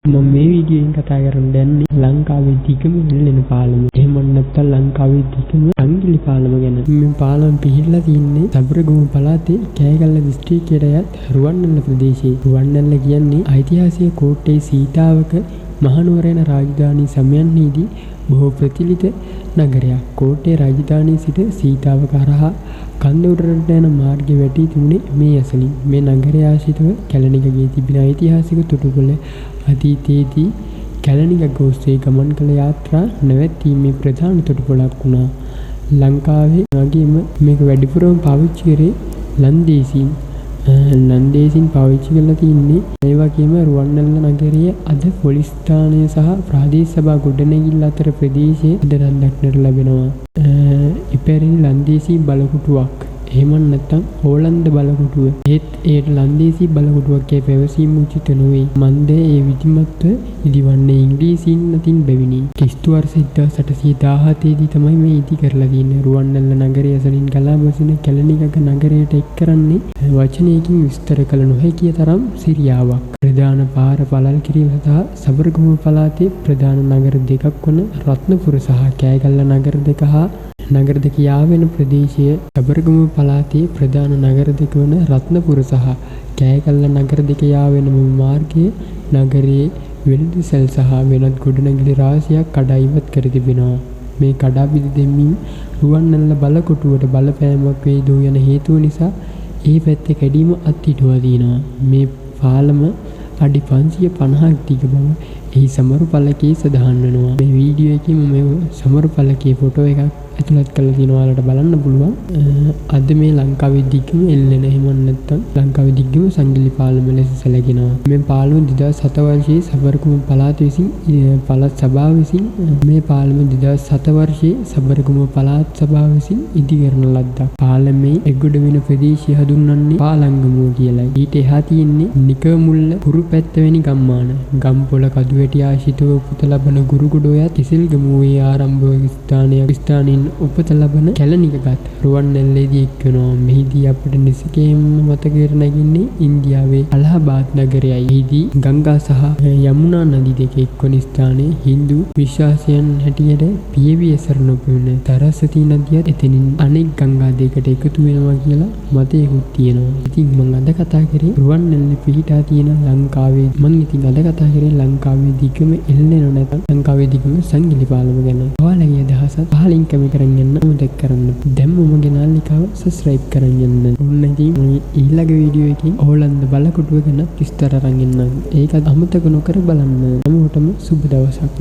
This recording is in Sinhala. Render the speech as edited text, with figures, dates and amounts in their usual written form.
මම මේ වීඩියෝෙන් කතා කරන්න යන්නේ ලංකාවේ දිගම වෙල්ලෙන පාලම. එහෙම නැත්නම් ලංකාවේ දිගම සංගිලි පාලම ගැන. මේ පාලම පිහිටලා තින්නේ සබරගමු පළාතේ කෑගල්ල දිස්ත්‍රික්කයට රුවන්වැල්ල ප්‍රදේශයේ. රුවන්වැල්ල කියන්නේ ඓතිහාසික කෝට්ටේ සීතාවක මහනුවර යන රාජධානී සමයන්හිදී බොහෝ ප්‍රචලිත නගරයක්. කෝට්ටේ රාජධානිය සිට සීතාව කරහා කන්ද උඩරට යන මාර්ගය වැටී තිබුණේ මේ ඇසලින්. මේ නගරය ආශ්‍රිතව කැලණිකගේ තිබෙන ඓතිහාසික තොටුපොළ අතීතයේදී කැලණික ඔස්සේ ගමන් කළ යාත්‍රා නැවැත්වීමේ ප්‍රධාන තොටුපොළක් වුණා. ලංකාවේ වගේම මේක වැඩිපුරම පාවිච්චි කරේ ලන්දේසීන්. ලන්දේසීන් පාවිච්චි කරලා තින්නේ. ඒ වගේම රුවන්වැල්ල නගරය අද පොලිස් ස්ථානය සහ ප්‍රාදේශ සභා ගොඩනැගිල්ල අතර ප්‍රදේශයේ ඉදරන් දක්නට ලැබෙනවා. ඉපැරණි ලන්දේසී බලකොටුවක්. එහෙම නැත්නම් හෝලන්ද බලකොටුව. ඒට ලන්දේසී බලකොටුවක්ගේ පැවසීම උචිත නොවේ. මන්දේ ඒ විධිමත්ව ඉදිවන්නේ ඉංග්‍රීසීන් අතින් බැවිනි. ක්‍රිස්තු වර්ෂ 1817 දී තමයි මේ ඉදි කරලා තියෙන්නේ. රුවන්වැල්ල නගරය ඇසලින් ගලා බසින කැලණික නගරයට එක් කරන්නේ වචනයකින් විස්තර කළ නොහැකි තරම් සිරියාවක්. ප්‍රධාන පාර පළල් කිරීම සඳහා සබරගමු පළාතේ ප්‍රධාන නගර දෙකක් වන රත්නපුර සහ කෑගල්ල නගර දෙක හා නගර දෙක යාවෙන ප්‍රදේශය. සබරගමු පළාතේ ප්‍රධාන නගර දෙක වන රත්නපුර සහ කෑගල්ල නගර දෙක යාවෙන මෙම මාර්ගය නගරයේ වෙළඳසැල් සහ වෙනත් ගොඩනැගිලි රාශියක් කඩා ඉවත් කර තිබෙනවා. මේ කඩා බිඳ දෙමින් රුවන්වැල්ල බලකොටුවට බලපෑමක් වේදෝ යන හේතුව නිසා ඒ පැත්තේ කැඩීම අත්හිටුවා තියෙනවා. මේ පාලම අඩි 550ක් දිග බව එහි සමරු ඵලකයේ සඳහන් වෙනවා. මේ වීඩියෝ එකේ මම සමරු ඵලකයේ ෆොටෝ එකක් ඇතුළත් කරලා තියෙනවා. ඔයාලට බලන්න පුළුවන්. අද මේ ලංකාවේ දිගම එල්ලෙන එහෙම නැත්නම් ලංකාවේ දිගම සංගිලි පාලම ලෙස සැලකෙනවා. මේ පාලම 2007 වර්ෂයේ සබරගමු පළාත විසින් පළාත් සභාව විසින් මේ පාලම 2007 වර්ෂයේ සබරගමු පළාත් සභාව විසින් ඉදි කරන ලද්දක්. පාලමේ එගොඩ වෙන ප්‍රදේශය හඳුන්වන්නේ පාලංගමුව කියලයි. ඊට එහා තියෙන්නේ නිකමුල්ල පුරුපැත්ත වැනි ගම්මාන. ගම්පොළ කදුවැටි ආශ්‍රිතව උපත ලබන ගුරුගොඩෝයත් කිසිල්ගමුවේ ආරම්භක ස්ථානයෙන් උපත ලබන කැලණිකගත් රුවන්වැල්ලේදී එක් වෙනවා. මෙහිදී අපට නිසකයෙන්ම මතකයට නැගින්නේ ඉන්දියාවේ අලහබාද් නගරයයි. එහිදී ගංගා සහ යමුනා නදී දෙක එක්වන ස්ථානයේ හින්දු විශ්වාසයන් හැටියට පියවි ඇසරන පුන තරස්වතී නදියත් එතනින් අනෙක් ගංගා දෙකට එකතු වෙනවා කියලා මතයකුත් තියෙනවා. ඉතින් මම අද කතා කරේ රුවන්වැල්ලේ පිහිටා තියෙන ලංකාවේ ලංකාවේ දිගම එල්ලෙන නැත්නම් ලංකාවේ දිගම සංගිලි පාලම ගැන. ඔයාලගේ අදහසත් පහලින් කමෙන්ට් කරන්න යන්න මතක් කරන්න. දැන් මම ගෙනාලිකාව සබ්ස්ක්‍රයිබ් කරන් යන්න. ඔන්න ඉතින් ඊළඟ වීඩියෝ එකකින් හෝලන්ද බලකොටුව ගැන විස්තර අරන් එන්නම්. ඒකත් අමතක නොකර බලන්න. හැමෝටම සුබ දවසක්.